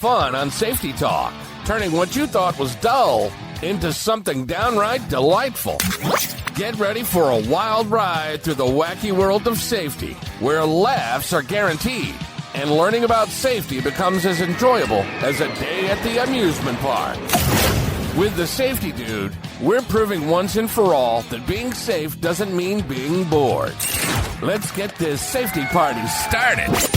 Fun on Safety Talk, turning what you thought was dull into something downright delightful. Get ready for a wild ride through the wacky world of safety, where laughs are guaranteed and learning about safety becomes as enjoyable as a day at the amusement park. With the Safety Dude, we're proving once and for all that being safe doesn't mean being bored. Let's get this safety party started.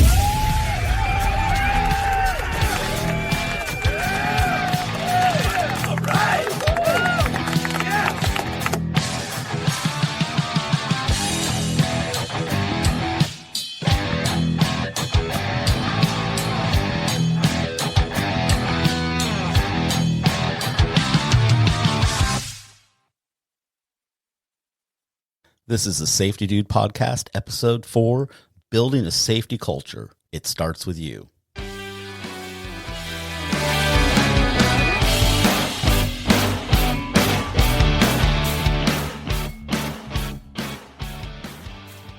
This is the Safety Dude Podcast, Episode 4, Building a Safety Culture. It starts with you.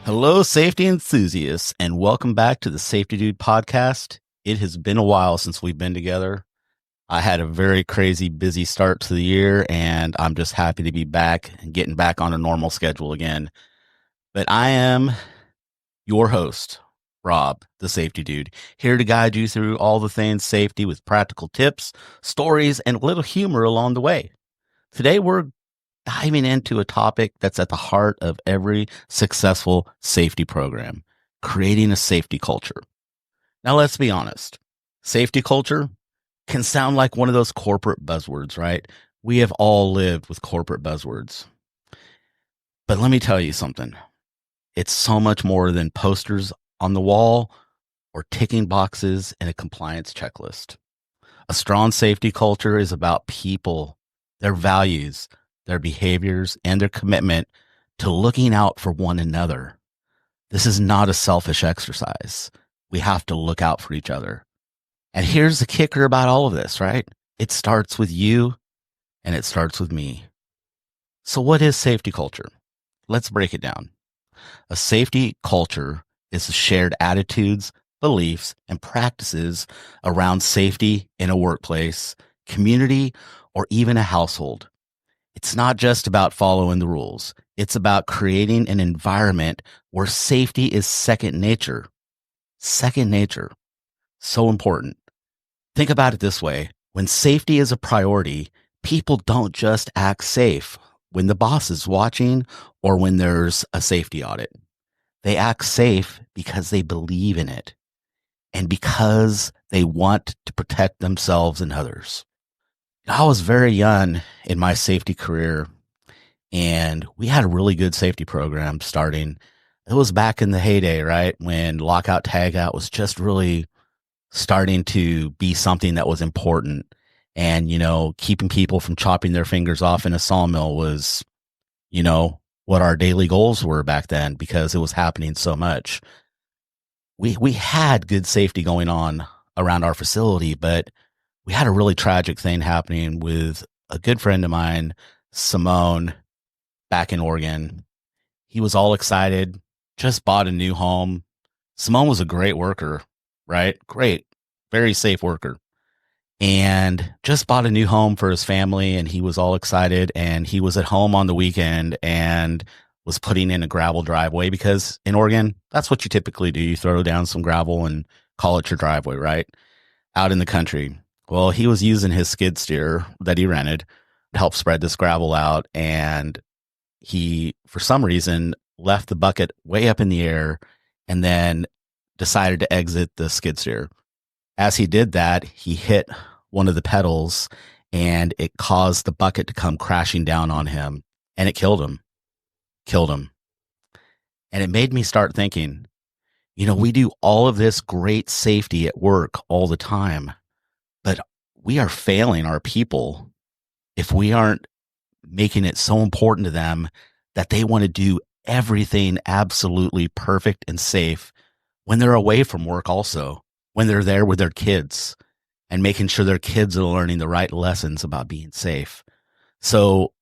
Hello, safety enthusiasts, and welcome back to the Safety Dude Podcast. It has been a while since we've been together. I had a very crazy, busy start to the year, and I'm just happy to be back and getting back on a normal schedule again. But I am your host, Rob, the Safety Dude, here to guide you through all the things safety with practical tips, stories, and a little humor along the way. Today, we're diving into a topic that's at the heart of every successful safety program, creating a safety culture. Now, let's be honest. Safety culture can sound like one of those corporate buzzwords, right? We have all lived with corporate buzzwords. But let me tell you something. It's so much more than posters on the wall or ticking boxes in a compliance checklist. A strong safety culture is about people, their values, their behaviors, and their commitment to looking out for one another. This is not a selfish exercise. We have to look out for each other. And here's the kicker about all of this, right? It starts with you and it starts with me. So what is safety culture? Let's break it down. A safety culture is the shared attitudes, beliefs, and practices around safety in a workplace, community, or even a household. It's not just about following the rules. It's about creating an environment where safety is second nature. Second nature. So important. Think about it this way. When safety is a priority, people don't just act safe when the boss is watching or when there's a safety audit. They act safe because they believe in it and because they want to protect themselves and others. I was very young in my safety career, and we had a really good safety program starting. It was back in the heyday, right? When lockout tagout was just really starting to be something that was important. And, keeping people from chopping their fingers off in a sawmill was, what our daily goals were back then because it was happening so much. We had good safety going on around our facility, but we had a really tragic thing happening with a good friend of mine, Simone, back in Oregon. He was all excited, just bought a new home. Simone was a great worker, right? Great, very safe worker. And just bought a new home for his family, and he was all excited, and he was at home on the weekend and was putting in a gravel driveway because in Oregon, that's what you typically do. You throw down some gravel and call it your driveway, right? Out in the country. Well, he was using his skid steer that he rented to help spread this gravel out, and he, for some reason, left the bucket way up in the air and then decided to exit the skid steer. As he did that, he hit one of the pedals and it caused the bucket to come crashing down on him, and it killed him. And it made me start thinking, we do all of this great safety at work all the time, but we are failing our people if we aren't making it so important to them that they want to do everything absolutely perfect and safe when they're away from work also, when they're there with their kids and making sure their kids are learning the right lessons about being safe. So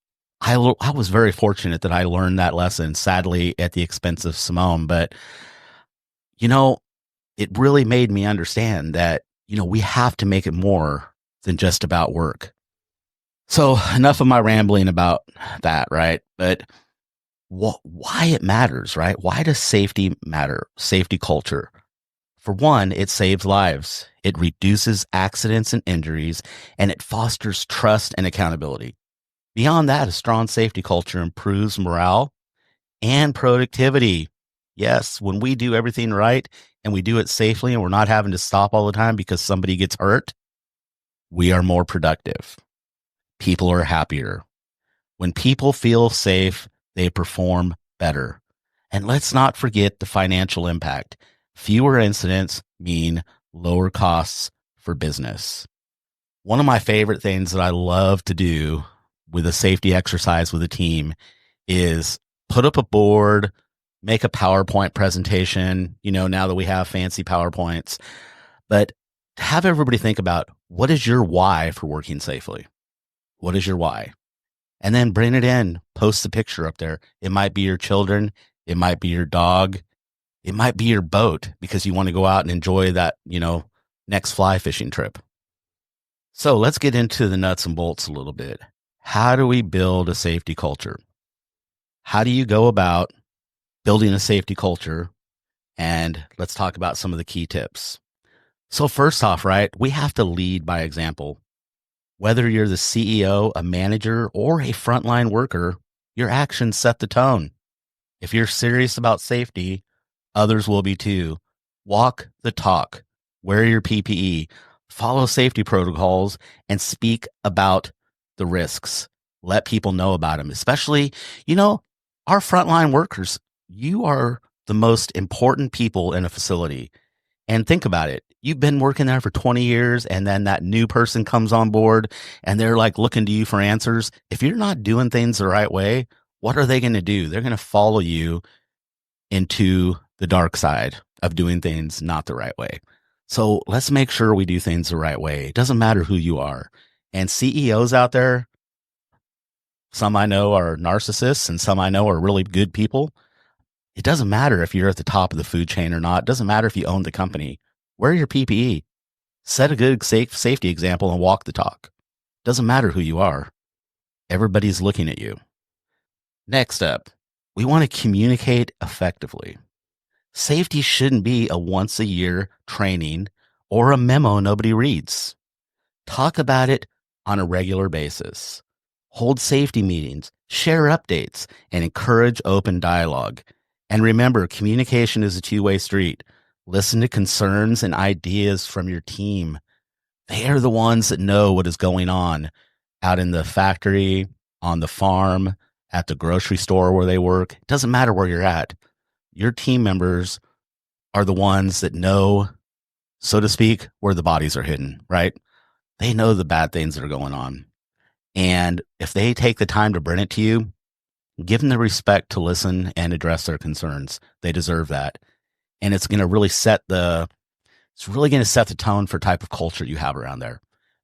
I was very fortunate that I learned that lesson, sadly at the expense of Simone. But, it really made me understand that, we have to make it more than just about work. So enough of my rambling about that, right? But why it matters, right? Why does safety matter? Safety culture. For one, it saves lives. It reduces accidents and injuries, and it fosters trust and accountability. Beyond that, a strong safety culture improves morale and productivity. Yes, when we do everything right and we do it safely and we're not having to stop all the time because somebody gets hurt, we are more productive. People are happier. When people feel safe, they perform better. And let's not forget the financial impact. Fewer incidents mean lower costs for business. One of my favorite things that I love to do with a safety exercise with a team is put up a board, make a PowerPoint presentation, now that we have fancy PowerPoints, but have everybody think about, what is your why for working safely? What is your why? And then bring it in, post the picture up there. It might be your children. It might be your dog. It might be your boat because you want to go out and enjoy that, next fly fishing trip. So let's get into the nuts and bolts a little bit. How do we build a safety culture? How do you go about building a safety culture? And let's talk about some of the key tips. So first off, right, we have to lead by example. Whether you're the CEO, a manager, or a frontline worker, your actions set the tone. If you're serious about safety, others will be too. Walk the talk, wear your PPE, follow safety protocols, and speak about the risks. Let people know about them, especially, our frontline workers. You are the most important people in a facility. And think about it. You've been working there for 20 years, and then that new person comes on board and they're like looking to you for answers. If you're not doing things the right way, what are they going to do? They're going to follow you into the dark side of doing things not the right way. So let's make sure we do things the right way. It doesn't matter who you are. And CEOs out there, some I know are narcissists and some I know are really good people. It doesn't matter if you're at the top of the food chain or not. It doesn't matter if you own the company. Wear your PPE. Set a good safety example and walk the talk. Doesn't matter who you are. Everybody's looking at you. Next up, we want to communicate effectively. Safety shouldn't be a once-a-year training or a memo nobody reads. Talk about it on a regular basis. Hold safety meetings, share updates, and encourage open dialogue. And remember, communication is a two-way street. Listen to concerns and ideas from your team. They are the ones that know what is going on out in the factory, on the farm, at the grocery store where they work. It doesn't matter where you're at. Your team members are the ones that know, so to speak, where the bodies are hidden, right? They know the bad things that are going on. And if they take the time to bring it to you, give them the respect to listen and address their concerns. They deserve that. And it's going to really set the tone for type of culture you have around there.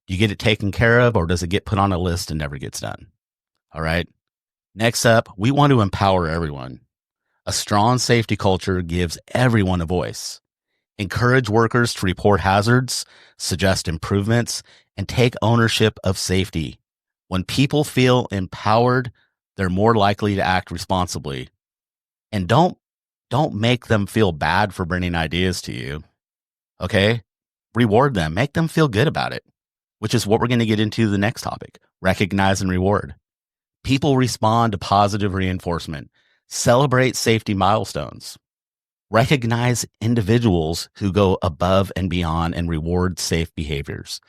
Do you get it taken care of, or does it get put on a list and never gets done? All right. Next up, we want to empower everyone. A strong safety culture gives everyone a voice. Encourage workers to report hazards, suggest improvements, and take ownership of safety. When people feel empowered, they're more likely to act responsibly. And don't make them feel bad for bringing ideas to you. Okay? Reward them. Make them feel good about it, which is what we're going to get into the next topic. Recognize and reward. People respond to positive reinforcement. Celebrate safety milestones. Recognize individuals who go above and beyond and reward safe behaviors.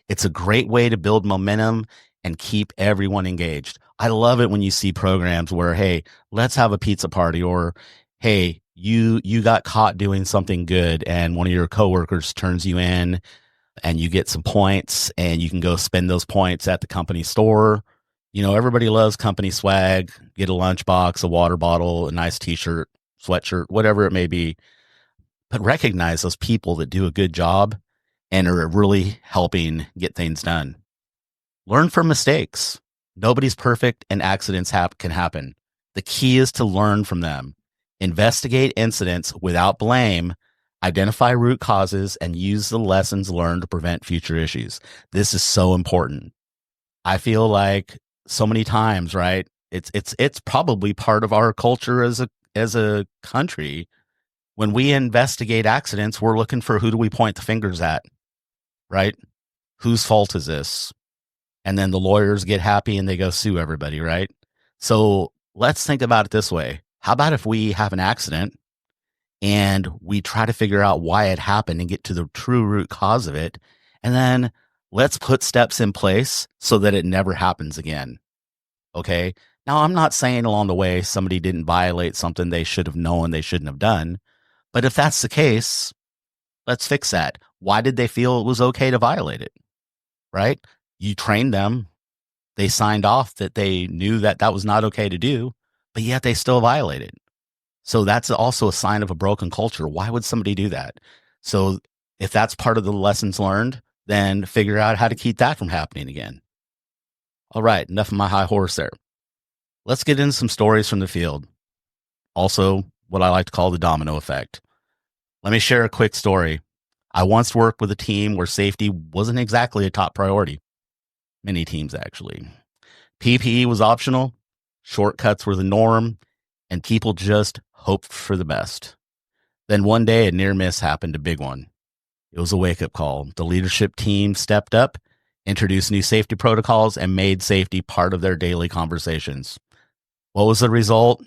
It's a great way to build momentum and keep everyone engaged. I love it when you see programs where, hey, let's have a pizza party, or, hey, you got caught doing something good and one of your coworkers turns you in and you get some points and you can go spend those points at the company store. Everybody loves company swag. Get a lunchbox, a water bottle, a nice t-shirt, sweatshirt, whatever it may be. But recognize those people that do a good job and are really helping get things done. Learn from mistakes. Nobody's perfect and accidents can happen. The key is to learn from them. Investigate incidents without blame. Identify root causes and use the lessons learned to prevent future issues. This is so important. I feel like so many times, right? It's probably part of our culture as a country. When we investigate accidents, we're looking for who do we point the fingers at, right? Whose fault is this? And then the lawyers get happy and they go sue everybody, right? So let's think about it this way. How about if we have an accident and we try to figure out why it happened and get to the true root cause of it, and then let's put steps in place so that it never happens again. Okay. Now, I'm not saying along the way somebody didn't violate something they should have known they shouldn't have done. But if that's the case, let's fix that. Why did they feel it was okay to violate it? Right? You trained them. They signed off that they knew that that was not okay to do, but yet they still violated. So that's also a sign of a broken culture. Why would somebody do that? So if that's part of the lessons learned, then figure out how to keep that from happening again. All right, enough of my high horse there. Let's get into some stories from the field. Also, what I like to call the domino effect. Let me share a quick story. I once worked with a team where safety wasn't exactly a top priority. Many teams, actually. PPE was optional, shortcuts were the norm, and people just hoped for the best. Then one day, a near miss happened, a big one. It was a wake-up call. The leadership team stepped up, introduced new safety protocols, and made safety part of their daily conversations. What was the result?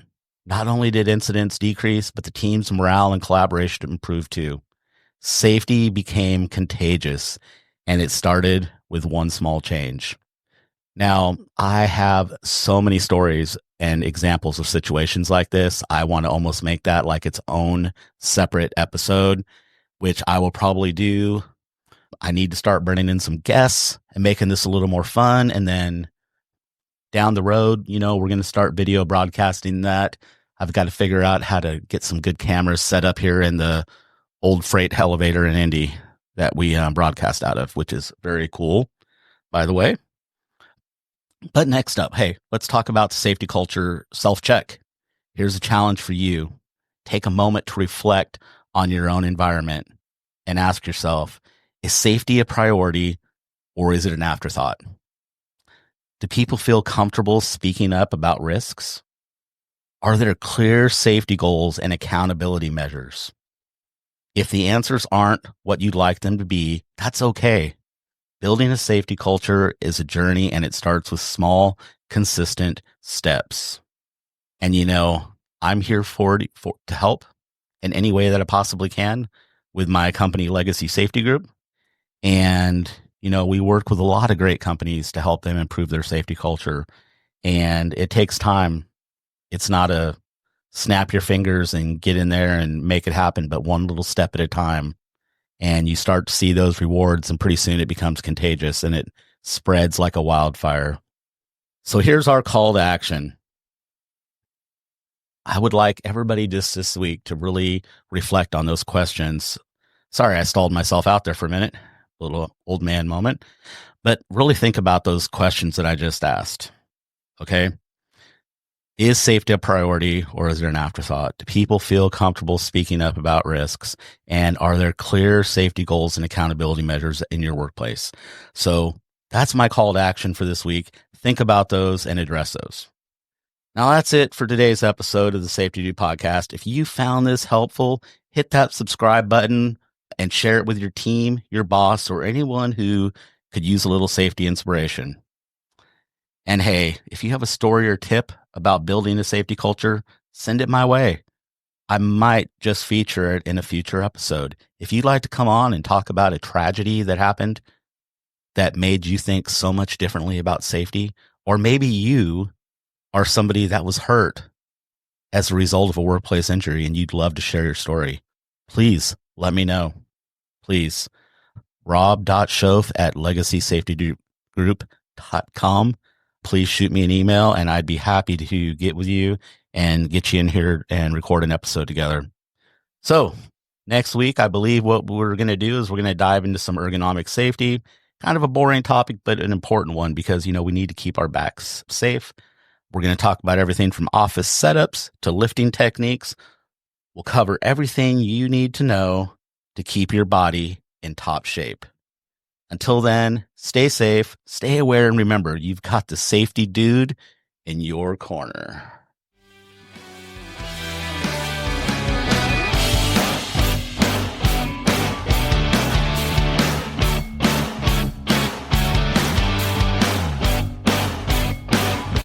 Not only did incidents decrease, but the team's morale and collaboration improved too. Safety became contagious, and it started with one small change. Now, I have so many stories and examples of situations like this. I want to almost make that like its own separate episode, which I will probably do. I need to start bringing in some guests and making this a little more fun. And then down the road, we're going to start video broadcasting that. I've got to figure out how to get some good cameras set up here in the old freight elevator in Indy that we broadcast out of, which is very cool, by the way. But next up, hey, let's talk about the safety culture self-check. Here's a challenge for you. Take a moment to reflect on your own environment and ask yourself, is safety a priority or is it an afterthought? Do people feel comfortable speaking up about risks? Are there clear safety goals and accountability measures? If the answers aren't what you'd like them to be, that's okay. Building a safety culture is a journey, and it starts with small, consistent steps. And I'm here to help in any way that I possibly can with my company, Legacy Safety Group. And, we work with a lot of great companies to help them improve their safety culture. And it takes time. It's not a snap your fingers and get in there and make it happen, but one little step at a time. And you start to see those rewards, and pretty soon it becomes contagious and it spreads like a wildfire. So here's our call to action. I would like everybody just this week to really reflect on those questions. Sorry, I stalled myself out there for a minute, a little old man moment, but really think about those questions that I just asked. Okay. Is safety a priority or is it an afterthought? Do people feel comfortable speaking up about risks? And are there clear safety goals and accountability measures in your workplace? So that's my call to action for this week. Think about those and address those. Now that's it for today's episode of the Safety Dude Podcast. If you found this helpful, hit that subscribe button and share it with your team, your boss, or anyone who could use a little safety inspiration. And hey, if you have a story or tip about building a safety culture, send it my way. I might just feature it in a future episode. If you'd like to come on and talk about a tragedy that happened that made you think so much differently about safety, or maybe you are somebody that was hurt as a result of a workplace injury and you'd love to share your story, please let me know. Please. rob.schoaf@legacysafetygroup.com. Please shoot me an email and I'd be happy to get with you and get you in here and record an episode together. So next week, I believe what we're going to do is we're going to dive into some ergonomic safety, kind of a boring topic, but an important one because, we need to keep our backs safe. We're going to talk about everything from office setups to lifting techniques. We'll cover everything you need to know to keep your body in top shape. Until then, stay safe, stay aware, and remember, you've got the safety dude in your corner.